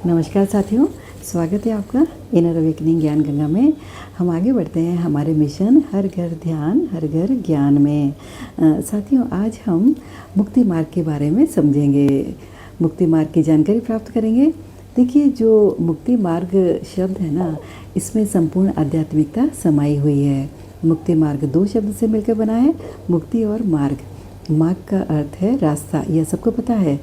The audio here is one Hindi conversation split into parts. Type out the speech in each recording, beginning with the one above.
नमस्कार साथियों, स्वागत है आपका इनर अवेकनिंग ज्ञान गंगा में। हम आगे बढ़ते हैं हमारे मिशन हर घर ध्यान हर घर ज्ञान में। साथियों, आज हम मुक्ति मार्ग के बारे में समझेंगे, मुक्ति मार्ग की जानकारी प्राप्त करेंगे। देखिए, जो मुक्ति मार्ग शब्द है ना, इसमें संपूर्ण आध्यात्मिकता समाई हुई है। मुक्ति मार्ग दो शब्द से मिलकर बना है, मुक्ति और मार्ग। मार्ग का अर्थ है रास्ता, यह सबको पता है।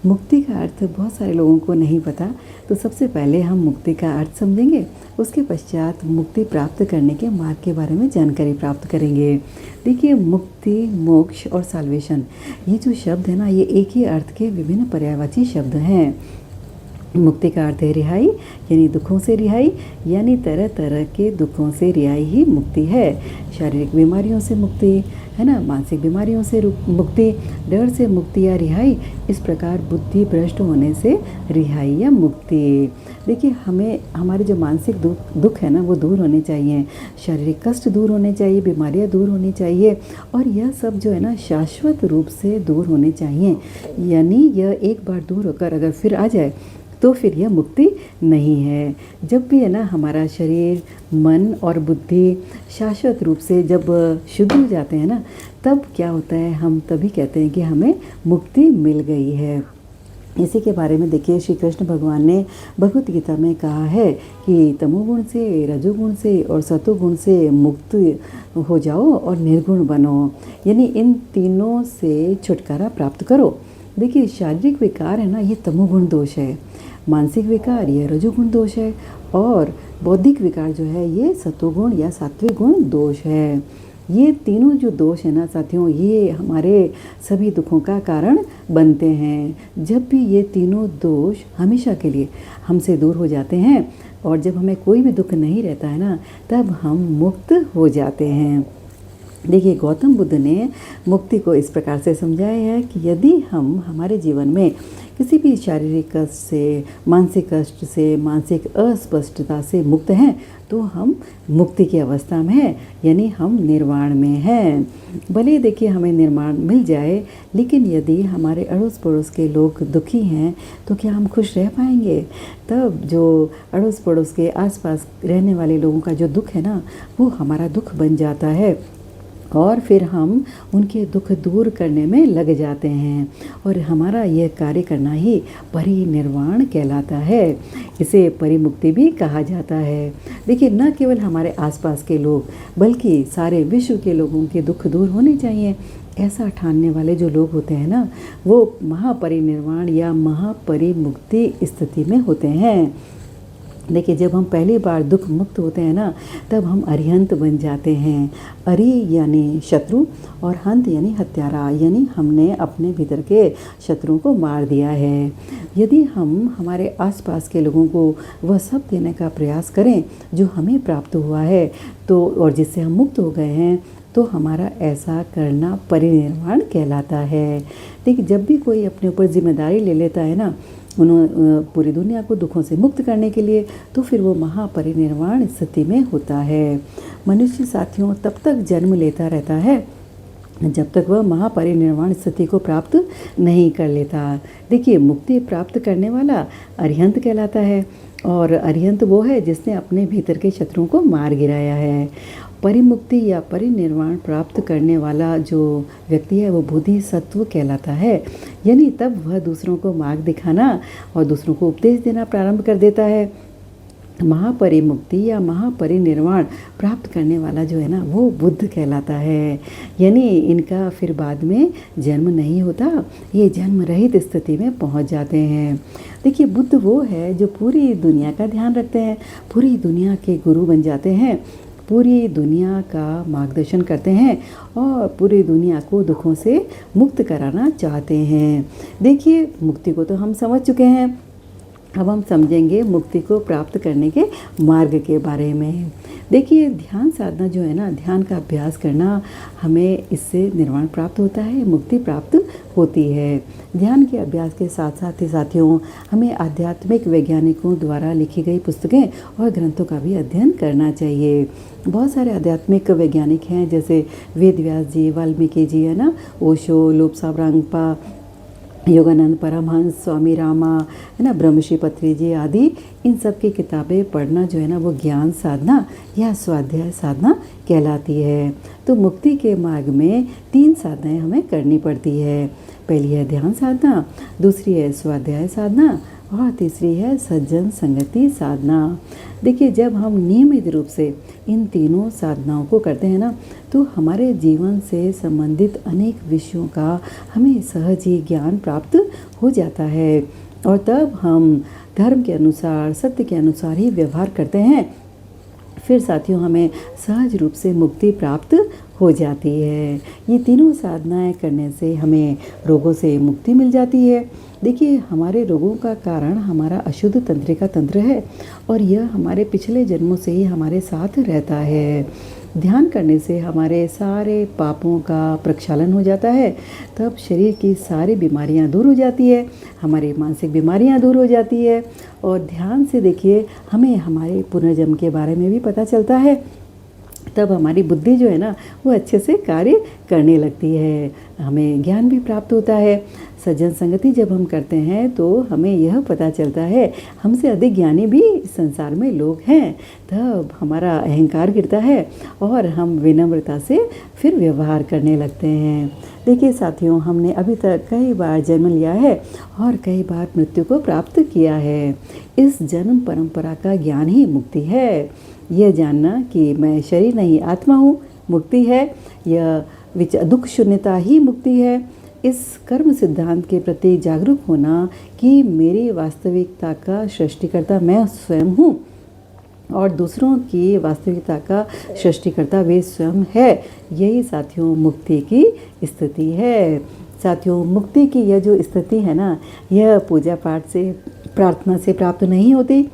मुक्ति का अर्थ बहुत सारे लोगों को नहीं पता, तो सबसे पहले हम मुक्ति का अर्थ समझेंगे, उसके पश्चात मुक्ति प्राप्त करने के मार्ग के बारे में जानकारी प्राप्त करेंगे। देखिए, मुक्ति, मोक्ष और साल्वेशन, ये जो शब्द है ना, ये एक ही अर्थ के विभिन्न पर्यायवाची शब्द हैं। मुक्ति का अर्थ है रिहाई, यानी दुखों से रिहाई, यानी तरह तरह के दुखों से रिहाई ही मुक्ति है। शारीरिक बीमारियों से मुक्ति है ना, मानसिक बीमारियों से मुक्ति, डर से मुक्ति या रिहाई, इस प्रकार बुद्धि भ्रष्ट होने से रिहाई या मुक्ति। देखिए, हमें हमारे जो मानसिक दुख है ना, वो दूर होने चाहिए, शारीरिक कष्ट दूर होने चाहिए, बीमारियां दूर होनी चाहिए, और यह सब जो है ना शाश्वत रूप से दूर होने चाहिए। यानी यह एक बार दूर होकर अगर फिर आ जाए तो फिर यह मुक्ति नहीं है। जब भी है ना हमारा शरीर, मन और बुद्धि शाश्वत रूप से जब शुद्ध हो जाते हैं ना, तब क्या होता है, हम तभी कहते हैं कि हमें मुक्ति मिल गई है। इसी के बारे में देखिए, श्री कृष्ण भगवान ने भगवत गीता में कहा है कि तमोगुण से, रजोगुण से और सतोगुण से मुक्त हो जाओ और निर्गुण बनो, यानी इन तीनों से छुटकारा प्राप्त करो। देखिए, शारीरिक विकार है ना, ये तमोगुण दोष है, मानसिक विकार ये रजोगुण दोष है, और बौद्धिक विकार जो है ये सतोगुण या सात्विक गुण दोष है। ये तीनों जो दोष है ना साथियों, ये हमारे सभी दुखों का कारण बनते हैं। जब भी ये तीनों दोष हमेशा के लिए हमसे दूर हो जाते हैं, और जब हमें कोई भी दुख नहीं रहता है ना, तब हम मुक्त हो जाते हैं। देखिए, गौतम बुद्ध ने मुक्ति को इस प्रकार से समझाया है कि यदि हम हमारे जीवन में किसी भी शारीरिक कष्ट से, मानसिक कष्ट से, मानसिक अस्पष्टता से मुक्त हैं, तो हम मुक्ति की अवस्था में हैं, यानी हम निर्वाण में हैं। भले ही देखिए हमें निर्वाण मिल जाए, लेकिन यदि हमारे अड़ोस पड़ोस के लोग दुखी हैं, तो क्या हम खुश रह पाएंगे? तब जो अड़ोस पड़ोस के आसपास रहने वाले लोगों का जो दुख है ना, वो हमारा दुख बन जाता है, और फिर हम उनके दुख दूर करने में लग जाते हैं, और हमारा यह कार्य करना ही परिनिर्वाण कहलाता है। इसे परिमुक्ति भी कहा जाता है। देखिए, न केवल हमारे आसपास के लोग, बल्कि सारे विश्व के लोगों के दुख दूर होने चाहिए। ऐसा ठानने वाले जो लोग होते हैं ना, वो महापरिनिर्वाण या महापरिमुक्ति स्थिति में होते हैं। देखिए, जब हम पहली बार दुख मुक्त होते हैं ना, तब हम अरिहंत बन जाते हैं। अरि यानी शत्रु, और हंत यानी हत्यारा, यानी हमने अपने भीतर के शत्रुओं को मार दिया है। यदि हम हमारे आसपास के लोगों को वह सब देने का प्रयास करें जो हमें प्राप्त हुआ है, तो और जिससे हम मुक्त हो गए हैं, तो हमारा ऐसा करना परिनिर्वाण कहलाता है। देखिए, जब भी कोई अपने ऊपर जिम्मेदारी ले लेता है ना, पूरी दुनिया को दुखों से मुक्त करने के लिए, तो फिर वो महापरिनिर्वाण स्थिति में होता है। मनुष्य साथियों तब तक जन्म लेता रहता है जब तक वह महापरिनिर्वाण स्थिति को प्राप्त नहीं कर लेता। देखिए, मुक्ति प्राप्त करने वाला अरिहंत कहलाता है, और अरिहंत वो है जिसने अपने भीतर के शत्रुओं को मार गिराया है। परिमुक्ति या परिनिर्वाण प्राप्त करने वाला जो व्यक्ति है, वो बोधिसत्व कहलाता है, यानी तब वह दूसरों को मार्ग दिखाना और दूसरों को उपदेश देना प्रारंभ कर देता है। महापरिमुक्ति या महापरिनिर्वाण प्राप्त करने वाला जो है ना, वो बुद्ध कहलाता है, यानी इनका फिर बाद में जन्म नहीं होता, ये जन्म रहित स्थिति में पहुंच जाते हैं। देखिए, बुद्ध वो है जो पूरी दुनिया का ध्यान रखते हैं, पूरी दुनिया के गुरु बन जाते हैं, पूरी दुनिया का मार्गदर्शन करते हैं, और पूरी दुनिया को दुखों से मुक्त कराना चाहते हैं। देखिए, मुक्ति को तो हम समझ चुके हैं, अब हम समझेंगे मुक्ति को प्राप्त करने के मार्ग के बारे में। देखिए, ध्यान साधना जो है ना, ध्यान का अभ्यास करना, हमें इससे निर्वाण प्राप्त होता है, मुक्ति प्राप्त होती है। ध्यान के अभ्यास के साथ साथ ही साथियों, हमें आध्यात्मिक वैज्ञानिकों द्वारा लिखी गई पुस्तकें और ग्रंथों का भी अध्ययन करना चाहिए। बहुत सारे आध्यात्मिक वैज्ञानिक हैं, जैसे वेद व्यास जी, वाल्मीकि जी है ना, ओशो, लोपसाव रांगपा, योगानंद परमहंस, स्वामी रामा, है ना, ब्रह्मश्री पत्री जी आदि, इन सब की किताबें पढ़ना जो है ना वो ज्ञान साधना या स्वाध्याय साधना कहलाती है। तो मुक्ति के मार्ग में 3 साधनाएं हमें करनी पड़ती है। पहली है ध्यान साधना, दूसरी है स्वाध्याय साधना और तीसरी है सज्जन संगति साधना। देखिए, जब हम नियमित रूप से इन तीनों साधनाओं को करते हैं ना, तो हमारे जीवन से संबंधित अनेक विषयों का हमें सहज ही ज्ञान प्राप्त हो जाता है और तब हम धर्म के अनुसार, सत्य के अनुसार ही व्यवहार करते हैं। फिर साथियों, हमें सहज रूप से मुक्ति प्राप्त हो जाती है। ये तीनों साधनाएं करने से हमें रोगों से मुक्ति मिल जाती है। देखिए, हमारे रोगों का कारण हमारा अशुद्ध तंत्रिका तंत्र है और यह हमारे पिछले जन्मों से ही हमारे साथ रहता है। ध्यान करने से हमारे सारे पापों का प्रक्षालन हो जाता है, तब शरीर की सारी बीमारियां दूर हो जाती है, हमारी मानसिक बीमारियां दूर हो जाती है। और ध्यान से देखिए, हमें हमारे पुनर्जन्म के बारे में भी पता चलता है, तब हमारी बुद्धि जो है ना वो अच्छे से कार्य करने लगती है, हमें ज्ञान भी प्राप्त होता है। सज्जन संगति जब हम करते हैं तो हमें यह पता चलता है हमसे अधिक ज्ञानी भी इस संसार में लोग हैं, तब हमारा अहंकार गिरता है और हम विनम्रता से फिर व्यवहार करने लगते हैं। देखिए साथियों, हमने अभी तक कई बार जन्म लिया है और कई बार मृत्यु को प्राप्त किया है। इस जन्म परंपरा का ज्ञान ही मुक्ति है। यह जानना कि मैं शरीर नहीं आत्मा हूँ मुक्ति है। यह दुख शून्यता ही मुक्ति है। इस कर्म सिद्धांत के प्रति जागरूक होना कि मेरी वास्तविकता का सृष्टिकर्ता मैं स्वयं हूँ और दूसरों की वास्तविकता का सृष्टिकर्ता वे स्वयं है, यही साथियों मुक्ति की स्थिति है। साथियों, मुक्ति की यह जो स्थिति है ना, यह पूजा पाठ से, प्रार्थना से प्राप्त नहीं होती,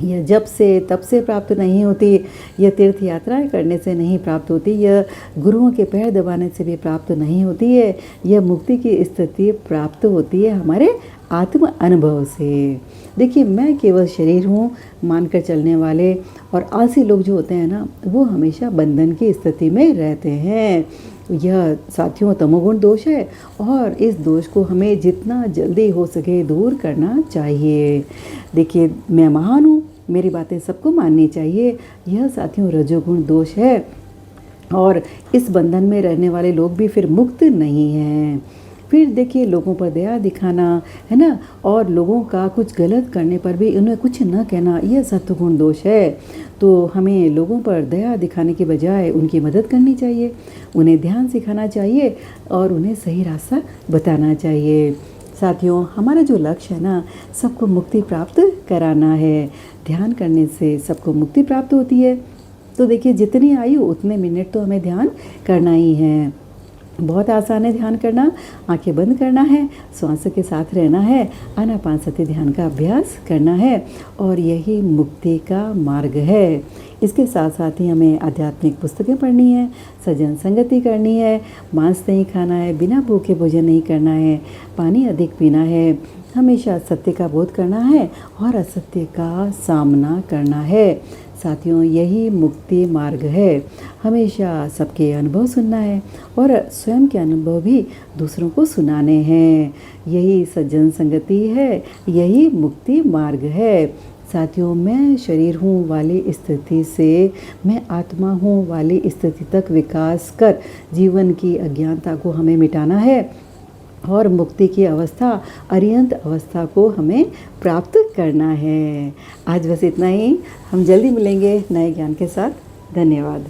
यह जप से तप से प्राप्त नहीं होती, यह तीर्थ यात्राएं करने से नहीं प्राप्त होती, यह गुरुओं के पैर दबाने से भी प्राप्त नहीं होती है। यह मुक्ति की स्थिति प्राप्त होती है हमारे आत्म अनुभव से। देखिए, मैं केवल शरीर हूँ मानकर चलने वाले और आलसी लोग जो होते हैं ना, वो हमेशा बंधन की स्थिति में रहते हैं। यह साथियों तमोगुण दोष है और इस दोष को हमें जितना जल्दी हो सके दूर करना चाहिए। देखिए, मैं महान हूँ, मेरी बातें सबको माननी चाहिए, यह साथियों रजोगुण दोष है और इस बंधन में रहने वाले लोग भी फिर मुक्त नहीं हैं। फिर देखिए, लोगों पर दया दिखाना है ना, और लोगों का कुछ गलत करने पर भी उन्हें कुछ न कहना, यह सत्वगुण दोष है। तो हमें लोगों पर दया दिखाने के बजाय उनकी मदद करनी चाहिए, उन्हें ध्यान सिखाना चाहिए और उन्हें सही रास्ता बताना चाहिए। साथियों, हमारा जो लक्ष्य है ना, सबको मुक्ति प्राप्त कराना है। ध्यान करने से सबको मुक्ति प्राप्त होती है। तो देखिए, जितनी आयु उतने मिनट तो हमें ध्यान करना ही है। बहुत आसान है ध्यान करना। आंखें बंद करना है, श्वास के साथ रहना है, आनापानसति ध्यान का अभ्यास करना है और यही मुक्ति का मार्ग है। इसके साथ साथ ही हमें आध्यात्मिक पुस्तकें पढ़नी है, सज्जन संगति करनी है, मांस नहीं खाना है, बिना भूखे भोजन नहीं करना है, पानी अधिक पीना है, हमेशा सत्य का बोध करना है और असत्य का सामना करना है। साथियों, यही मुक्ति मार्ग है। हमेशा सबके अनुभव सुनना है और स्वयं के अनुभव भी दूसरों को सुनाने हैं। यही सज्जन संगति है, यही मुक्ति मार्ग है। साथियों, मैं शरीर हूँ वाली स्थिति से मैं आत्मा हूँ वाली स्थिति तक विकास कर जीवन की अज्ञानता को हमें मिटाना है और मुक्ति की अवस्था, अरिहंत अवस्था को हमें प्राप्त करना है। आज बस इतना ही। हम जल्दी मिलेंगे नए ज्ञान के साथ। धन्यवाद।